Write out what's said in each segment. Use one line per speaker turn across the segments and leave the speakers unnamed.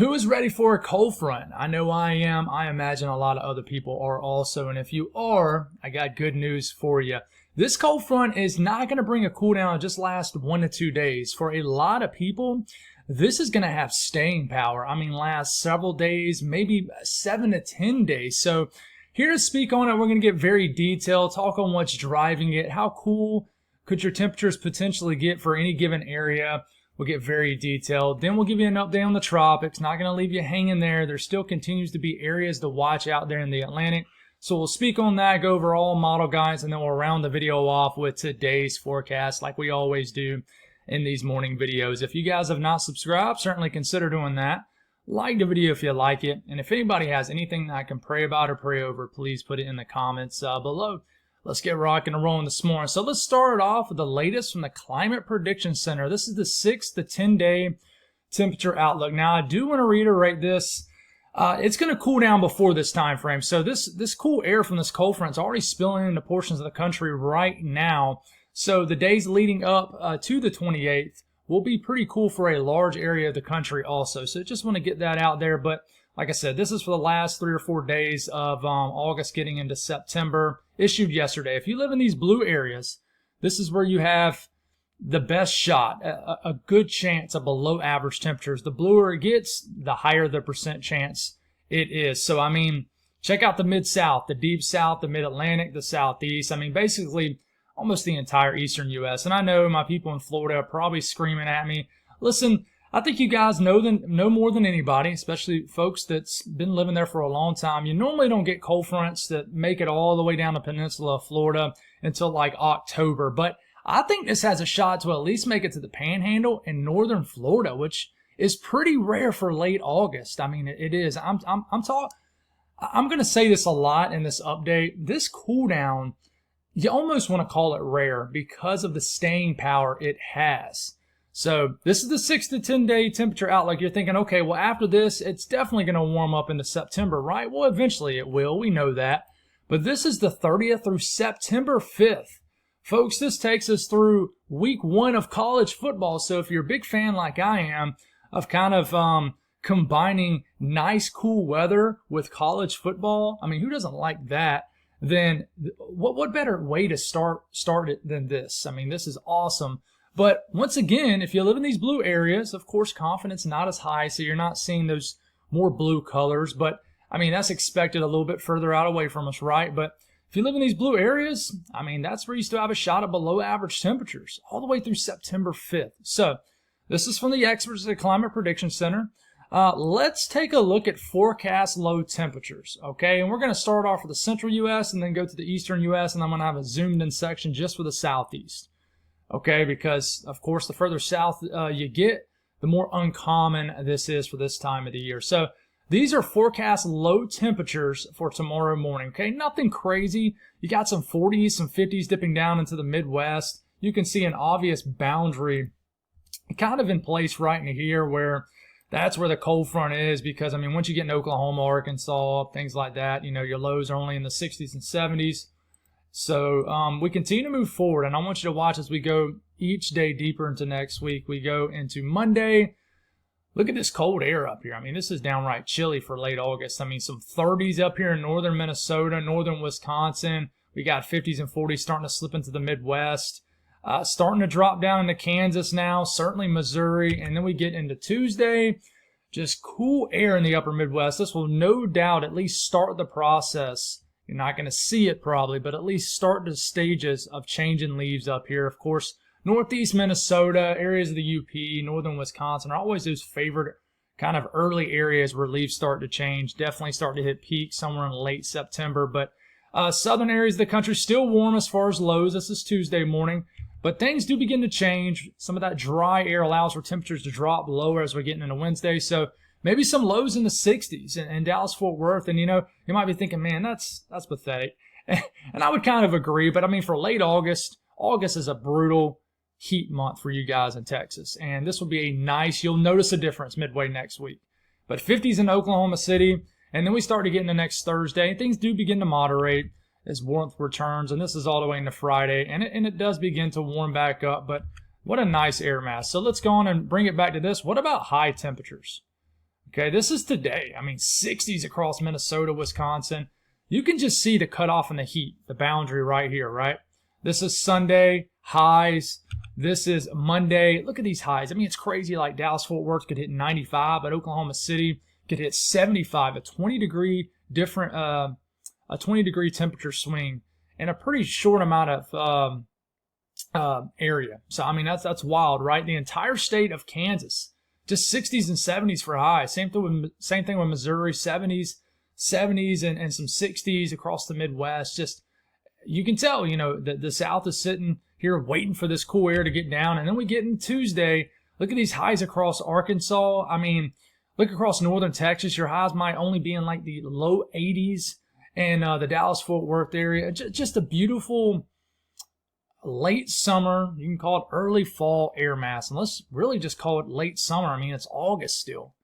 Who is ready for a cold front? I know I am. I imagine a lot of other people are also. And if you are, I got good news for you. This cold front is not going to bring a cool down and just last 1 to 2 days. For a lot of people, this is going to have staying power. I mean, last several days, maybe 7 to 10 days. So here to speak on it, we're going to get very detailed, talk on what's driving it, how cool could your temperatures potentially get for any given area. We'll get very detailed. Then we'll give you an update on the tropics. Not going to leave you hanging there. There still continues to be areas to watch out there in the Atlantic. So we'll speak on that, go over all model guides, and then we'll round the video off with today's forecast like we always do in these morning videos. If you guys have not subscribed, certainly consider doing that. Like the video if you like it. And if anybody has anything that I can pray about or pray over, please put it in the comments below. Let's get rocking and rolling this morning. So let's start it off with the latest from the Climate Prediction Center. This is the 6 to 10 day temperature outlook. Now, I do want to reiterate this. It's going to cool down before this time frame. So this cool air from this cold front is already spilling into portions of the country right now. So the days leading up to the 28th will be pretty cool for a large area of the country also. So just want to get that out there. But like I said, this is for the last 3 or 4 days of August getting into September. Issued yesterday. If you live in these blue areas, this is where you have the best shot, a good chance of below average temperatures. The bluer it gets, the higher the percent chance it is. So, I mean, check out the Mid-South, the Deep South, the Mid-Atlantic, the Southeast. I mean, basically almost the entire eastern U.S. And I know my people in Florida are probably screaming at me. Listen, I think you guys know more than anybody, especially folks that's been living there for a long time. You normally don't get cold fronts that make it all the way down the peninsula of Florida until like October. But I think this has a shot to at least make it to the Panhandle in northern Florida, which is pretty rare for late August. I mean, it is. I'm going to say this a lot in this update. This cool down, you almost want to call it rare because of the staying power it has. So this is the 6 to 10 day temperature outlook. You're thinking, okay, well, after this, it's definitely going to warm up into September, right? Well, eventually it will. We know that. But this is the 30th through September 5th. Folks, this takes us through week 1 of college football. So if you're a big fan like I am of kind of combining nice, cool weather with college football, I mean, who doesn't like that? Then what better way to start it than this? I mean, this is awesome. But once again, if you live in these blue areas, of course, confidence not as high, so you're not seeing those more blue colors. But, I mean, that's expected a little bit further out away from us, right? But if you live in these blue areas, I mean, that's where you still have a shot at below average temperatures all the way through September 5th. So this is from the experts at the Climate Prediction Center. Let's take a look at forecast low temperatures, okay? And we're going to start off with the central U.S. and then go to the eastern U.S., and I'm going to have a zoomed-in section just for the southeast. Okay, because, of course, the further south you get, the more uncommon this is for this time of the year. So these are forecast low temperatures for tomorrow morning, okay? Nothing crazy. You got some 40s, some 50s dipping down into the Midwest. You can see an obvious boundary kind of in place right in here where that's where the cold front is because, I mean, once you get in Oklahoma, Arkansas, things like that, you know, your lows are only in the 60s and 70s. So we continue to move forward, and I want you to watch as we go each day deeper into next week. We go into Monday. Look at this cold air up here. I mean, this is downright chilly for late August. I mean, some 30s up here in northern Minnesota, northern Wisconsin. We got 50s and 40s starting to slip into the Midwest. Starting to drop down into Kansas now, certainly Missouri. And then we get into Tuesday, just cool air in the upper Midwest. This will no doubt at least start the process. You're not going to see it probably, but at least start the stages of changing leaves up here. Of course, northeast Minnesota, areas of the UP, northern Wisconsin are always those favorite kind of early areas where leaves start to change. Definitely start to hit peak somewhere in late September. But southern areas of the country still warm as far as lows. This is Tuesday morning. But things do begin to change. Some of that dry air allows for temperatures to drop lower as we're getting into Wednesday. So maybe some lows in the 60s in Dallas-Fort Worth. And, you know, you might be thinking, man, that's pathetic. And I would kind of agree. But, I mean, for late August, August is a brutal heat month for you guys in Texas. And this will be a nice, you'll notice a difference midway next week. But 50s in Oklahoma City. And then we start to get into next Thursday. Things do begin to moderate as warmth returns. And this is all the way into Friday. And it does begin to warm back up. But what a nice air mass. So let's go on and bring it back to this. What about high temperatures? Okay, this is today. I mean, 60s across Minnesota, Wisconsin. You can just see the cutoff in the heat, the boundary right here, right? This is Sunday, highs. This is Monday. Look at these highs. I mean, it's crazy. Like Dallas-Fort Worth could hit 95, but Oklahoma City could hit 75, a 20-degree different, a 20-degree temperature swing in a pretty short amount of area. So, I mean, that's wild, right? The entire state of Kansas, just 60s and 70s for highs. Same thing with Missouri, 70s and some 60s across the Midwest. Just, you can tell, you know, the South is sitting here waiting for this cool air to get down. And then we get in Tuesday. Look at these highs across Arkansas. I mean, look across northern Texas. Your highs might only be in like the low 80s in the Dallas-Fort Worth area. Just a beautiful late summer, you can call it early fall air mass. And let's really just call it late summer. I mean, it's August still.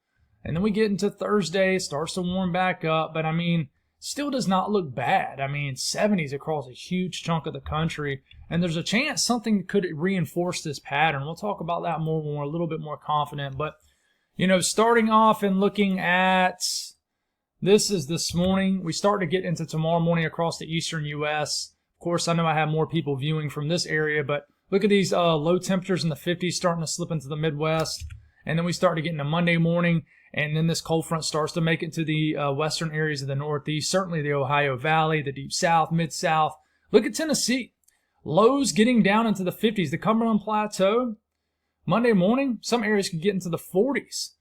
And then we get into Thursday, it starts to warm back up. But I mean, still does not look bad. I mean, 70s across a huge chunk of the country. And there's a chance something could reinforce this pattern. We'll talk about that more when we're a little bit more confident. But, you know, starting off and looking at, this is this morning. We start to get into tomorrow morning across the eastern U.S. Of course, I know I have more people viewing from this area, but look at these low temperatures in the 50s starting to slip into the Midwest. And then we start to get into Monday morning, and then this cold front starts to make it to the western areas of the Northeast, certainly the Ohio Valley, the Deep South, Mid-South. Look at Tennessee. Lows getting down into the 50s. The Cumberland Plateau, Monday morning, some areas could get into the 40s.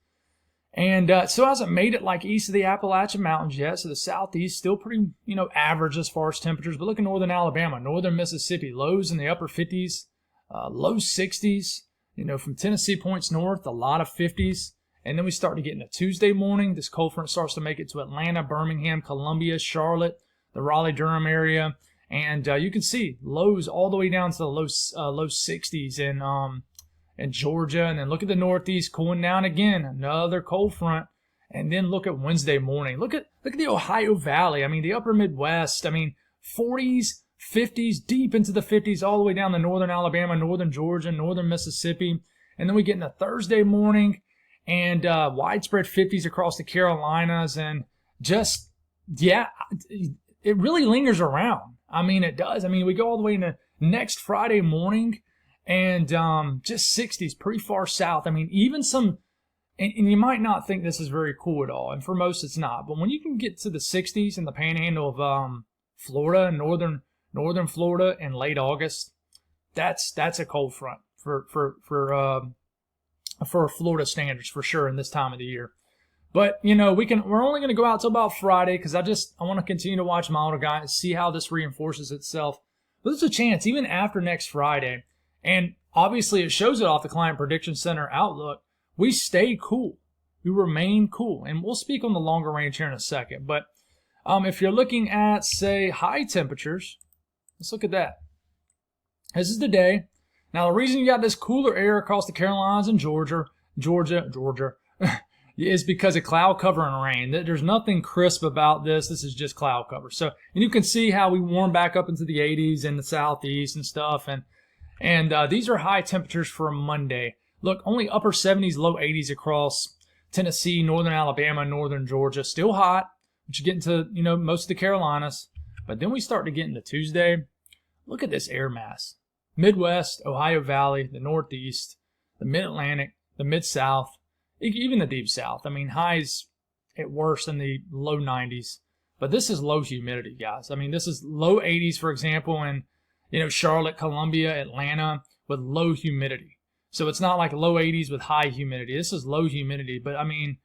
And still hasn't made it like east of the Appalachian Mountains yet. So the southeast still pretty, you know, average as far as temperatures. But look at northern Alabama, northern Mississippi, lows in the upper 50s, low 60s. You know, from Tennessee points north, a lot of 50s. And then we start to get into Tuesday morning. This cold front starts to make it to Atlanta, Birmingham, Columbia, Charlotte, the Raleigh-Durham area. And you can see lows all the way down to the low 60s in Georgia. And then look at the Northeast cooling down again, another cold front. And then look at Wednesday morning. Look at the Ohio Valley. I mean, the upper Midwest. I mean, 40s, 50s, deep into the 50s, all the way down to northern Alabama, northern Georgia, northern Mississippi. And then we get into Thursday morning and widespread 50s across the Carolinas. And just, yeah, it really lingers around. I mean, it does. I mean, we go all the way into next Friday morning and just 60s, pretty far south. I mean, even some, and you might not think this is very cool at all, and for most it's not, but when you can get to the 60s in the panhandle of Florida, northern Florida in late August, that's a cold front for Florida standards for sure in this time of the year. But, you know, we're only going to go out till about Friday because I want to continue to watch milder guys, see how this reinforces itself. But there's a chance even after next Friday, and obviously it shows it off the Client Prediction Center outlook, we stay cool. We remain cool. And we'll speak on the longer range here in a second. But if you're looking at, say, high temperatures, let's look at that. This is the day. Now, the reason you got this cooler air across the Carolinas and Georgia, is because of cloud cover and rain. There's nothing crisp about this. This is just cloud cover. So, and you can see how we warm back up into the 80s in the southeast and stuff. And these are high temperatures for a Monday. Look, only upper 70s, low 80s across Tennessee, northern Alabama, northern Georgia. Still hot, but you get into, you know, most of the Carolinas. But then we start to get into Tuesday. Look at this air mass. Midwest, Ohio Valley, the Northeast, the Mid-Atlantic, the Mid-South, even the Deep South. I mean, highs at worst in the low 90s. But this is low humidity, guys. I mean, this is low 80s, for example, in, you know, Charlotte, Columbia, Atlanta, with low humidity. So it's not like low 80s with high humidity. This is low humidity. But, I mean,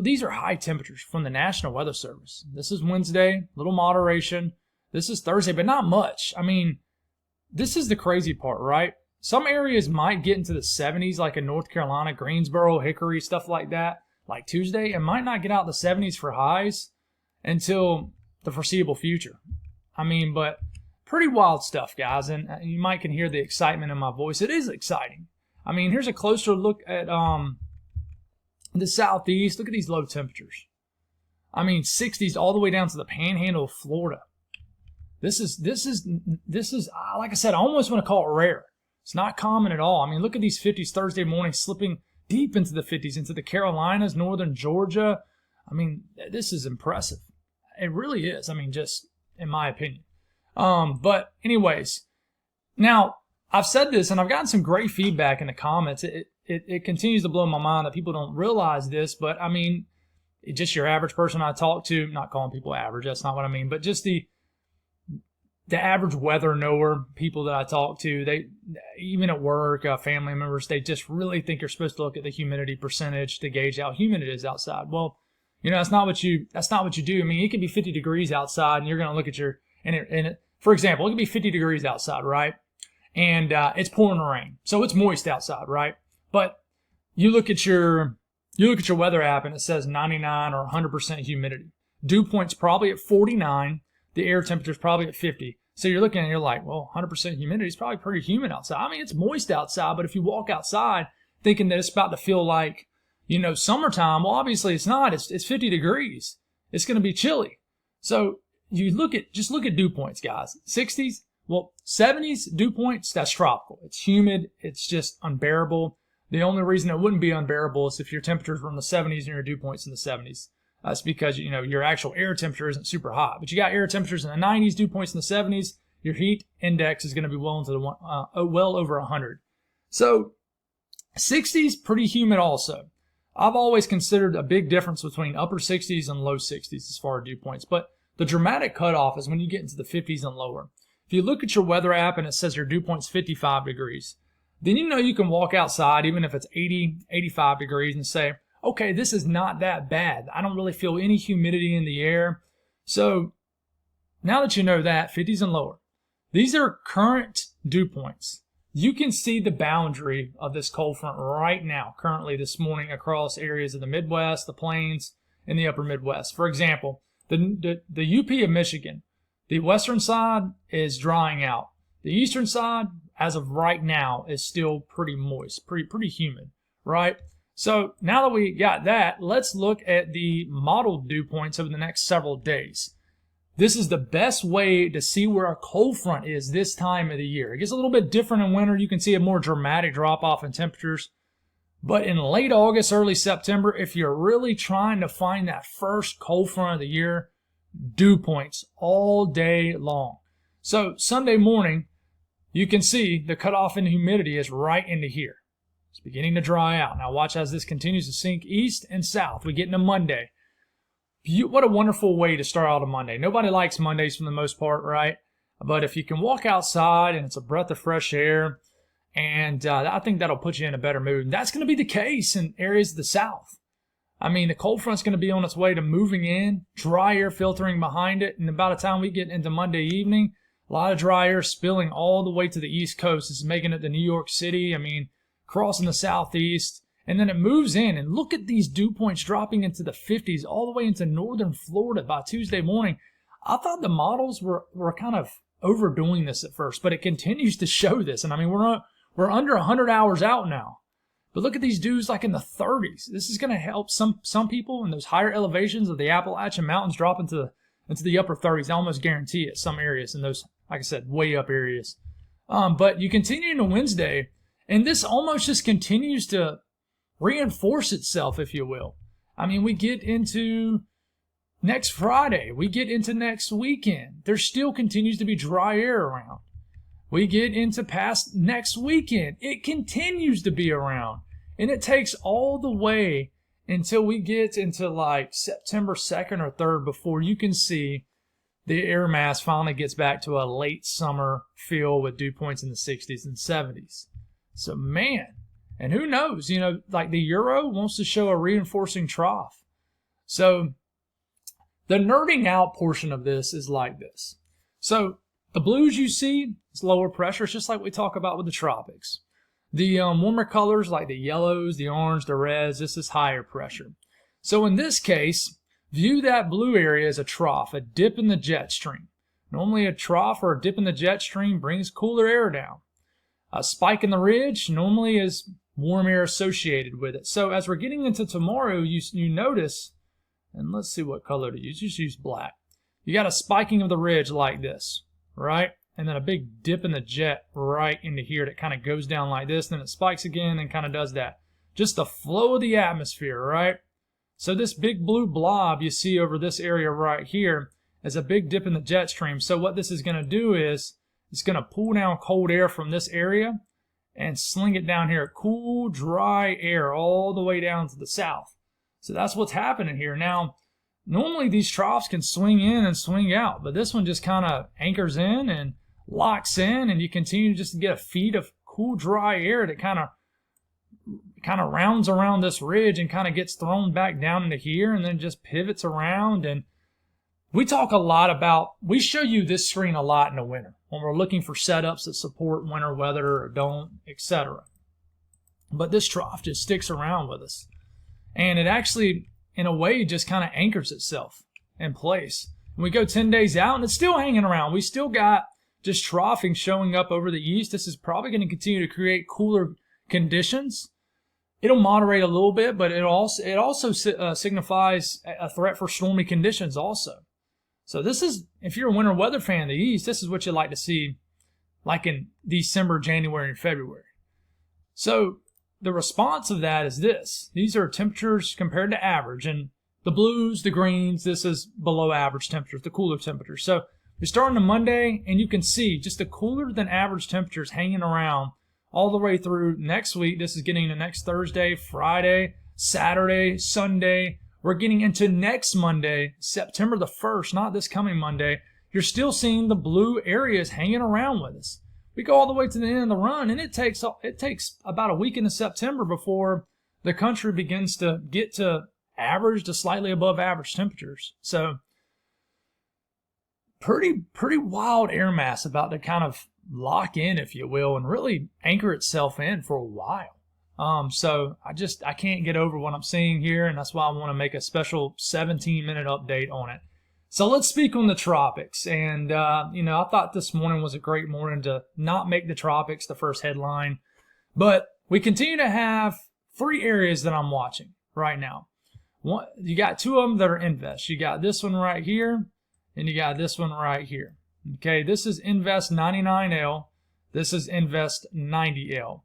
these are high temperatures from the National Weather Service. This is Wednesday, little moderation. This is Thursday, but not much. I mean, this is the crazy part, right? Some areas might get into the 70s, like in North Carolina, Greensboro, Hickory, stuff like that, like Tuesday, and might not get out the 70s for highs until the foreseeable future. I mean, but pretty wild stuff, guys, and you might can hear the excitement in my voice. It is exciting. I mean, here's a closer look at the southeast. Look at these low temperatures. I mean, 60s all the way down to the panhandle of Florida. This is like I said, I almost want to call it rare. It's not common at all. I mean, look at these 50s Thursday morning slipping deep into the 50s, into the Carolinas, northern Georgia. I mean, this is impressive. It really is. I mean, just in my opinion. But anyways, now I've said this and I've gotten some great feedback in the comments. It continues to blow my mind that people don't realize this, but I mean, just your average person I talk to, not calling people average, that's not what I mean, but just the average weather knower, people that I talk to, they, even at work, family members, they just really think you're supposed to look at the humidity percentage to gauge how humid it is outside. Well, you know, that's not what you do. I mean, it could be 50 degrees outside and you're going to look at your, for example, it could be 50 degrees outside, right? And it's pouring rain. So it's moist outside, right? But you look at your weather app and it says 99 or 100% humidity. Dew point's probably at 49. The air temperature's probably at 50. So you're looking and you're like, well, 100% humidity is probably pretty humid outside. I mean, it's moist outside, but if you walk outside thinking that it's about to feel like, you know, summertime, well, obviously it's not. It's 50 degrees. It's going to be chilly. So you just look at dew points, guys. 60s, well, 70s dew points, that's tropical. It's humid. It's just unbearable. The only reason it wouldn't be unbearable is if your temperatures were in the 70s and your dew points in the 70s. That's because, you know, your actual air temperature isn't super hot. But you got air temperatures in the 90s, dew points in the 70s. Your heat index is going to be well over 100. So 60s, pretty humid also. I've always considered a big difference between upper 60s and low 60s as far as dew points. But the dramatic cutoff is when you get into the 50s and lower. If you look at your weather app and it says your dew point's 55 degrees, then you know you can walk outside even if it's 80, 85 degrees and say, okay, this is not that bad. I don't really feel any humidity in the air. So now that you know that, 50s and lower, these are current dew points. You can see the boundary of this cold front right now, currently this morning, across areas of the Midwest, the Plains, and the upper Midwest. For example, the UP of Michigan, the western side is drying out. The eastern side, as of right now, is still pretty moist, pretty humid, right? So now that we got that, let's look at the modeled dew points over the next several days. This is the best way to see where a cold front is this time of the year. It gets a little bit different in winter. You can see a more dramatic drop-off in temperatures. But in late August, early September, if you're really trying to find that first cold front of the year, dew points all day long. So Sunday morning, you can see the cutoff in humidity is right into here. It's beginning to dry out. Now watch as this continues to sink east and south. We get into Monday. What a wonderful way to start out a Monday. Nobody likes Mondays for the most part, right? But if you can walk outside and it's a breath of fresh air, and I think that'll put you in a better mood. And that's going to be the case in areas of the south. I mean, the cold front's going to be on its way to moving in, dry air filtering behind it, and by the time we get into Monday evening, a lot of dry air spilling all the way to the East Coast. It's making it to New York City. I mean, crossing the southeast. And then it moves in, and look at these dew points dropping into the 50s all the way into northern Florida by Tuesday morning. I thought the models were kind of overdoing this at first, but it continues to show this. And I mean, we're under 100 hours out now. But look at these dews like in the 30s. This is going to help some people in those higher elevations of the Appalachian Mountains drop into the upper 30s. I almost guarantee it, some areas in those, like I said, way up areas. But you continue into Wednesday, and this almost just continues to reinforce itself, if you will. I mean, we get into next Friday. We get into next weekend. There still continues to be dry air around. We get into past next weekend. It continues to be around. And it takes all the way until we get into like September 2nd or 3rd before you can see the air mass finally gets back to a late summer feel with dew points in the 60s and 70s. So, man. And who knows, you know, like the Euro wants to show a reinforcing trough. So the nerding out portion of this is like this. So the blues you see is lower pressure. It's just like we talk about with the tropics. The warmer colors like the yellows, the orange, the reds, this is higher pressure. So in this case, view that blue area as a trough, a dip in the jet stream. Normally a trough or a dip in the jet stream brings cooler air down. A spike in the ridge normally is warm air associated with it. So as we're getting into tomorrow, you notice, and let's see what color to use. Just use black. You got a spiking of the ridge like this, right? And then a big dip in the jet right into here that kind of goes down like this. Then it spikes again and kind of does that. just the flow of the atmosphere, right? So this big blue blob you see over this area right here is a big dip in the jet stream. So what this is going to do is it's going to pull down cold air from this area and sling it down here. Cool, dry air all the way down to the south. So that's what's happening here. Now, normally these troughs can swing in and swing out, but this one just kind of anchors in and locks in, and you continue just to get a feed of cool, dry air that kind of rounds around this ridge and kind of gets thrown back down into here and then just pivots around. And we talk a lot about, we show you this screen a lot in the winter when we're looking for setups that support winter weather or don't, etc. But this trough just sticks around with us. And it actually, in a way, just kind of anchors itself in place. And we go 10 days out and it's still hanging around. We still got just troughing showing up over the east. This is probably going to continue to create cooler conditions. It'll moderate a little bit, but it also signifies a threat for stormy conditions also. So this is, if you're a winter weather fan in the east, this is what you'd like to see like in December, January, and February. So the response of that is this. These are temperatures compared to average. And the blues, the greens, this is below average temperatures, the cooler temperatures. So we're starting on Monday, and you can see just the cooler than average temperatures hanging around all the way through next week. This is getting to next Thursday, Friday, Saturday, Sunday. We're getting into next Monday, September the 1st, not this coming Monday. You're still seeing the blue areas hanging around with us. We go all the way to the end of the run, and it takes about a week into September before the country begins to get to average to slightly above average temperatures. So pretty wild air mass about to kind of lock in, if you will, and really anchor itself in for a while. So I can't get over what I'm seeing here, and that's why I want to make a special 17-minute update on it. So let's speak on the tropics. And, I thought this morning was a great morning to not make the tropics the first headline. But we continue to have 3 areas that I'm watching right now. One, you got 2 of them that are Invest. You got this one right here, and you got this one right here. Okay, this is Invest 99L. This is Invest 90L.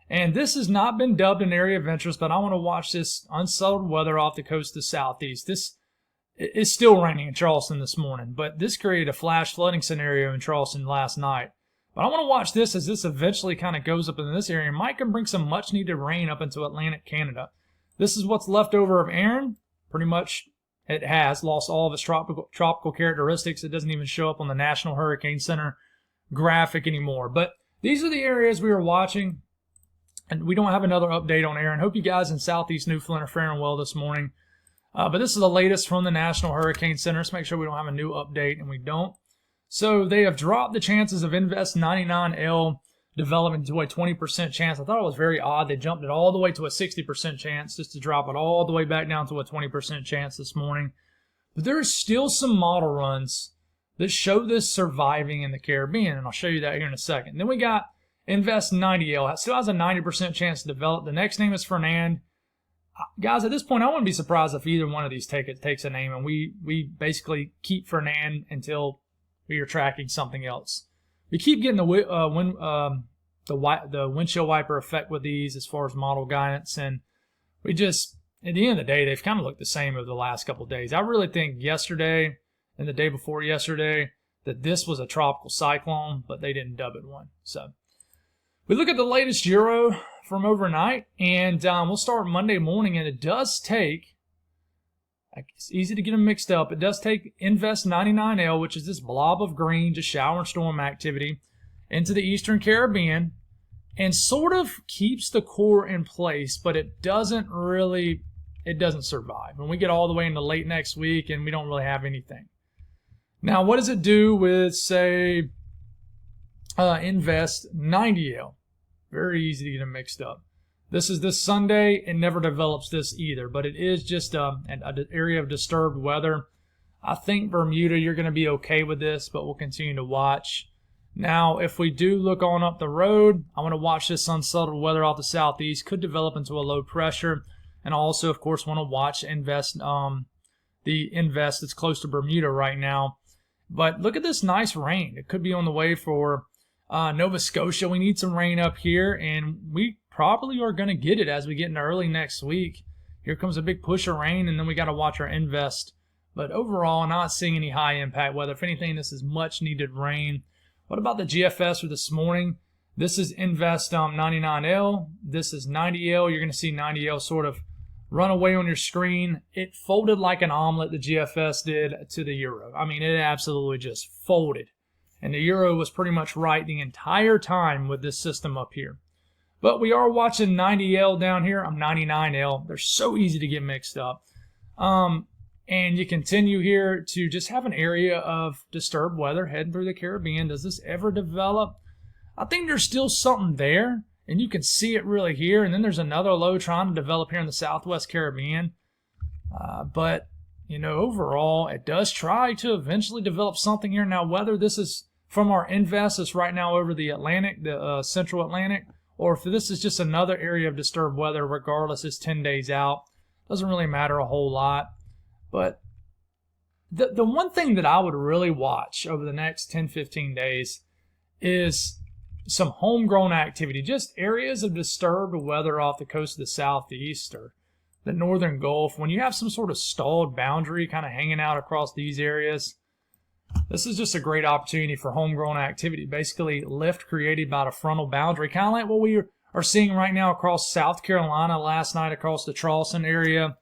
And this has not been dubbed an area of interest, but I want to watch this unsettled weather off the coast of the southeast. It's still raining in Charleston this morning, but this created a flash flooding scenario in Charleston last night. But I want to watch this as this eventually kind of goes up in this area and might can bring some much needed rain up into Atlantic Canada. This is what's left over of Aaron. Pretty much it has lost all of its tropical characteristics. It doesn't even show up on the National Hurricane Center graphic anymore. But these are the areas we are watching. And we don't have another update on Aaron. Hope you guys in Southeast Newfoundland are faring well this morning. But this is the latest from the National Hurricane Center. Let's make sure we don't have a new update, and we don't. So they have dropped the chances of Invest 99L developing to a 20% chance. I thought it was very odd. They jumped it all the way to a 60% chance just to drop it all the way back down to a 20% chance this morning. But there is still some model runs that show this surviving in the Caribbean, and I'll show you that here in a second. Then we got Invest 90L. That still has a 90% chance to develop. The next name is Fernand. Guys, at this point, I wouldn't be surprised if either one of these takes a name, and we basically keep Fernand until we are tracking something else. We keep getting the windshield wiper effect with these as far as model guidance, and we just, at the end of the day, they've kind of looked the same over the last couple of days. I really think yesterday and the day before yesterday that this was a tropical cyclone, but they didn't dub it one. So we look at the latest Euro from overnight, and we'll start Monday morning, and it does take, it's easy to get them mixed up, it does take Invest 99L, which is this blob of green, just shower and storm activity, into the Eastern Caribbean, and sort of keeps the core in place, but it doesn't survive. And we get all the way into late next week, and we don't really have anything. Now, what does it do with, say, Invest 90L? Very easy to get them mixed up. This is this Sunday. It never develops this either, but it is just an area of disturbed weather. I think Bermuda, you're going to be okay with this, but we'll continue to watch. Now, if we do look on up the road, I want to watch this unsettled weather off the southeast. Could develop into a low pressure. And also, of course, want to watch the Invest that's close to Bermuda right now. But look at this nice rain. It could be on the way for Nova Scotia. We need some rain up here, and we probably are going to get it as we get into early next week. Here comes a big push of rain, and then we got to watch our invest. But overall, not seeing any high impact weather. If anything, this is much needed rain. What about the GFS for this morning? This is invest 99L. This is 90L. You're going to see 90L sort of run away on your screen. It folded like an omelet, the GFS did, to the euro. I mean, it absolutely just folded. And the euro was pretty much right the entire time with this system up here. But we are watching 90L down here. I'm 99L. They're so easy to get mixed up. And you continue here to just have an area of disturbed weather heading through the Caribbean. Does this ever develop? I think there's still something there, and you can see it really here. And then there's another low trying to develop here in the Southwest Caribbean. But, you know, overall, it does try to eventually develop something here. Now, whether this is from our invest that's right now over the Atlantic, the Central Atlantic, or if this is just another area of disturbed weather, regardless, it's 10 days out. Doesn't really matter a whole lot. But the one thing that I would really watch over the next 10, 15 days is some homegrown activity, just areas of disturbed weather off the coast of the Southeast or the Northern Gulf. When you have some sort of stalled boundary kind of hanging out across these areas, this is just a great opportunity for homegrown activity, basically lift created by the frontal boundary, kind of like what we are seeing right now across South Carolina last night across the Charleston area.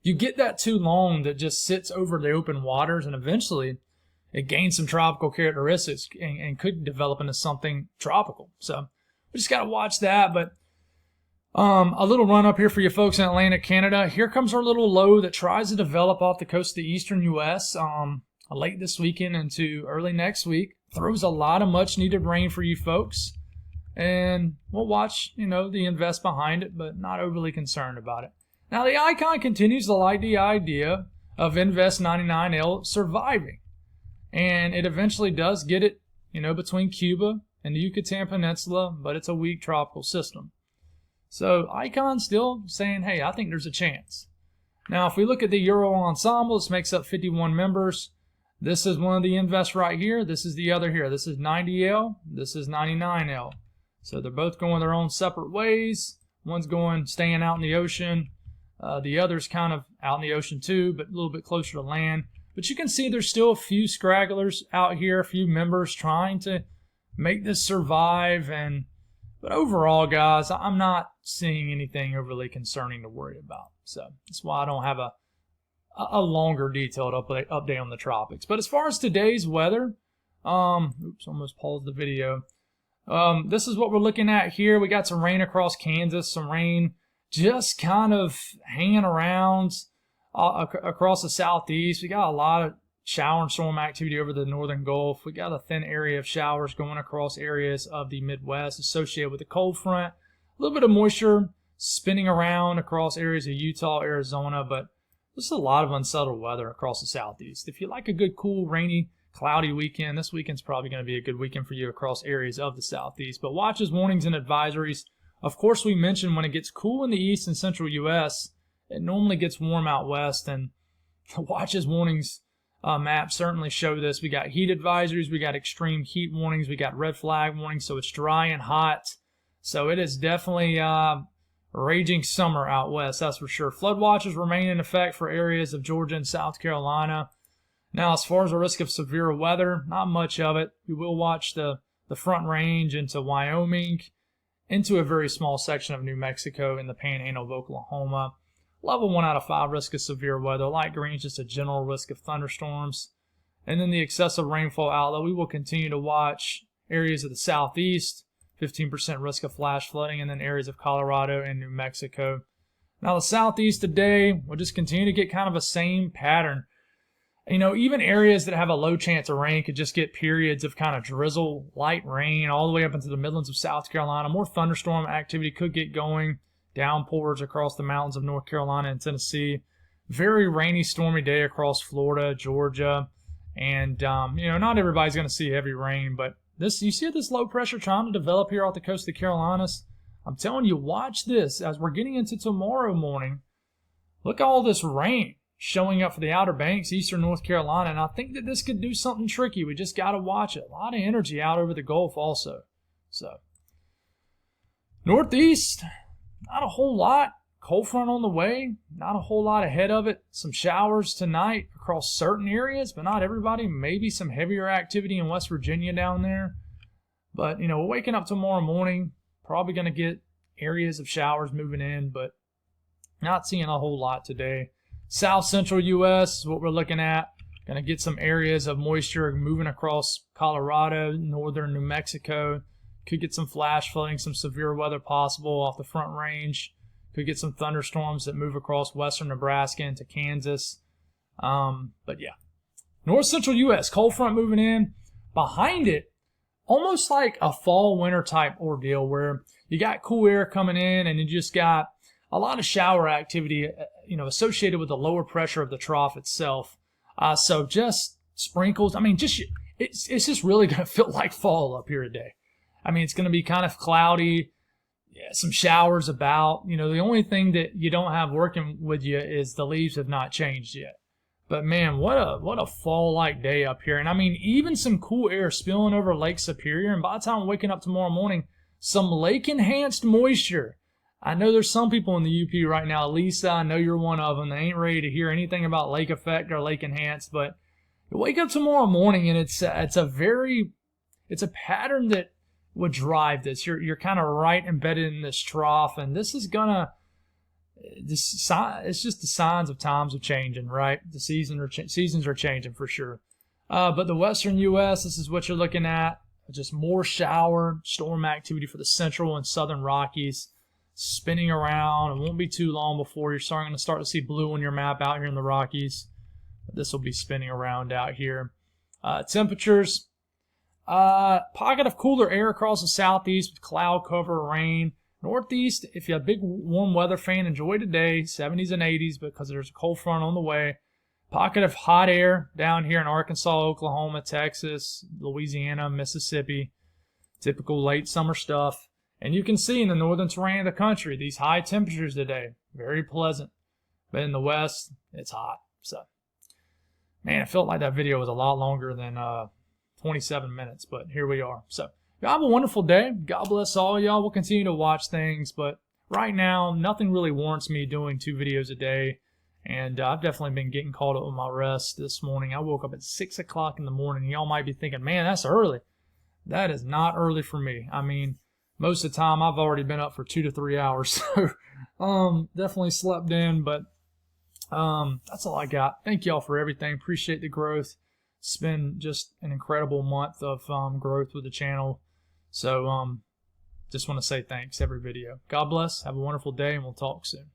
You get that too long that just sits over the open waters, and eventually it gains some tropical characteristics and could develop into something tropical. So we just got to watch that. But a little run up here for you folks in Atlantic Canada. Here comes our little low that tries to develop off the coast of the eastern U.S. Late this weekend into early next week. Throws a lot of much needed rain for you folks. And we'll watch, you know, the invest behind it, but not overly concerned about it. Now, the icon continues to like the idea of Invest 99L surviving. And it eventually does get it, you know, between Cuba and the Yucatan Peninsula, but it's a weak tropical system. So, icon still saying, hey, I think there's a chance. Now, if we look at the Euro Ensemble, this makes up 51 members. This is one of the invests right here. This is the other here. This is 90L. This is 99L. So, they're both going their own separate ways. One's going, staying out in the ocean. The other's kind of out in the ocean too, but a little bit closer to land. But you can see there's still a few scragglers out here, a few members trying to make this survive. But overall, guys, I'm not seeing anything overly concerning to worry about. So that's why I don't have a longer detailed update on the tropics. But as far as today's weather, oops, almost paused the video. This is what we're looking at here. We got some rain across Kansas, some rain just kind of hanging around across the southeast. We got a lot of shower and storm activity over the northern Gulf. We got a thin area of showers going across areas of the Midwest associated with the cold front. A little bit of moisture spinning around across areas of Utah, Arizona, but there's a lot of unsettled weather across the southeast. If you like a good, cool, rainy, cloudy weekend, this weekend's probably going to be a good weekend for you across areas of the southeast. But watches, warnings, and advisories. Of course, we mentioned when it gets cool in the east and central U.S., it normally gets warm out west, and the watches, warnings map certainly show this. We got heat advisories, we got extreme heat warnings, we got red flag warnings, so it's dry and hot. So it is definitely raging summer out west, that's for sure. Flood watches remain in effect for areas of Georgia and South Carolina. Now, as far as the risk of severe weather, not much of it. We will watch the Front Range into Wyoming, into a very small section of New Mexico and the Panhandle of Oklahoma. Level 1 out of 5 risk of severe weather. Light green is just a general risk of thunderstorms. And then the excessive rainfall outlook, we will continue to watch areas of the southeast, 15% risk of flash flooding, and then areas of Colorado and New Mexico. Now the southeast today, we'll just continue to get kind of a same pattern. You know, even areas that have a low chance of rain could just get periods of kind of drizzle, light rain, all the way up into the Midlands of South Carolina. More thunderstorm activity could get going. Downpours across the mountains of North Carolina and Tennessee. Very rainy, stormy day across Florida, Georgia. And, you know, not everybody's going to see heavy rain, but this, you see this low pressure trying to develop here off the coast of the Carolinas? I'm telling you, watch this as we're getting into tomorrow morning. Look at all this rain showing up for the Outer Banks, eastern North Carolina, and I think that this could do something tricky. We just got to watch it. A lot of energy out over the Gulf also. So, Northeast, not a whole lot. Cold front on the way, not a whole lot ahead of it. Some showers tonight across certain areas, but not everybody. Maybe some heavier activity in West Virginia down there. But, you know, we're waking up tomorrow morning, probably going to get areas of showers moving in, but not seeing a whole lot today. South Central U.S. is what we're looking at. Going to get some areas of moisture moving across Colorado, northern New Mexico. Could get some flash flooding, some severe weather possible off the Front Range. Could get some thunderstorms that move across western Nebraska into Kansas. But yeah, north central U.S. cold front moving in. Behind it, almost like a fall-winter type ordeal where you got cool air coming in and you just got a lot of shower activity, you know, associated with the lower pressure of the trough itself. So just sprinkles. I mean, it's just really going to feel like fall up here today. I mean, it's going to be kind of cloudy. Yeah, some showers about. You know, the only thing that you don't have working with you is the leaves have not changed yet. But man, what a fall-like day up here. And I mean, even some cool air spilling over Lake Superior. And by the time I'm waking up tomorrow morning, some lake-enhanced moisture. I know there's some people in the UP right now. Lisa, I know you're one of them. They ain't ready to hear anything about lake effect or lake enhanced. But you wake up tomorrow morning and it's a pattern that would drive this. You're kind of right embedded in this trough, and this is gonna. It's just the signs of times of changing, right? The seasons are changing for sure. But the western U.S., this is what you're looking at. Just more storm activity for the central and southern Rockies, spinning around. It won't be too long before you're going to start to see blue on your map out here in the Rockies. But this will be spinning around out here. Temperatures. Pocket of cooler air across the southeast with cloud cover, rain. Northeast, if you're a big warm weather fan, enjoy today, 70s and 80s because there's a cold front on the way. Pocket of hot air down here in Arkansas, Oklahoma, Texas, Louisiana, Mississippi. Typical late summer stuff. And you can see in the northern terrain of the country, these high temperatures today. Very pleasant. But in the west, it's hot. So, man, it felt like that video was a lot longer than 27 minutes, but here we are. So, y'all have a wonderful day. God bless all y'all. We'll continue to watch things, but right now, nothing really warrants me doing 2 videos a day, and I've definitely been getting caught up with my rest this morning. I woke up at 6 o'clock in the morning. Y'all might be thinking, man, that's early. That is not early for me. I mean, most of the time, I've already been up for 2 to 3 hours, so definitely slept in, but that's all I got. Thank y'all for everything. Appreciate the growth. It's been just an incredible month of growth with the channel. So just want to say thanks every video. God bless. Have a wonderful day, and we'll talk soon.